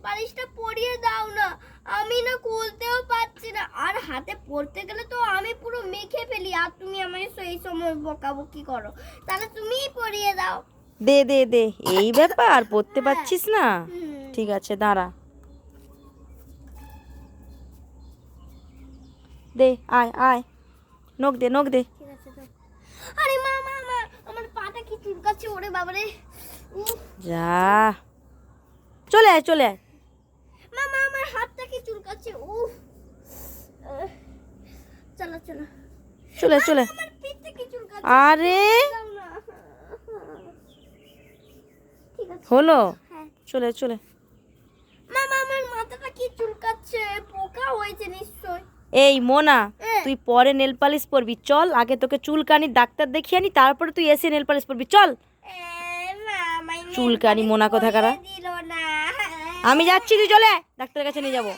পালিশটা পরিয়ে দাও না, আমি না খুলতেও পারছি না, আর হাতে পড়তে গেলে তো আমি পুরো মেখে ফেলি, আর তুমি আমায় সেই সময় বকাবকি করো, তাহলে তুমিই পরিয়ে দাও। দে দে দে, এই ব্যাপার, পড়তে পারছিস না? ঠিক আছে, দাঁড়া, দে, আয় আয়, নখ দে নখ দে। ঠিক আছে তো। আরে মা মা মা, আমার পাটা কি চুলকাচ্ছে, ওরে বাবারে। যা, চলে আয় চলে আয়। মা মা, আমার হাতটা কি চুলকাচ্ছে, উফ। চলো চলো। চলে চলে। আমার পিঠটা কি চুলকাচ্ছে, আরে দাও না। ঠিক আছে। হলো, হ্যাঁ। চলে চলে। মামা, আমার মাথাটা কি চুলকাচ্ছে, পোকা হয়েছে নিশ্চয়। এই মোনা, তুই পরে নেল পালিশ পরবি, চল আগে তোকে চুলকানি ডাক্তার দেখিয়ে আনি, তারপরে তুই এসে নেল পালিশ পরবি, চল। মামা চুলকানি মোনা কোথাকারা। দিল না। আমি যাচ্ছি, তুই চলে আয়, ডাক্তারের কাছে নিয়ে যাবো।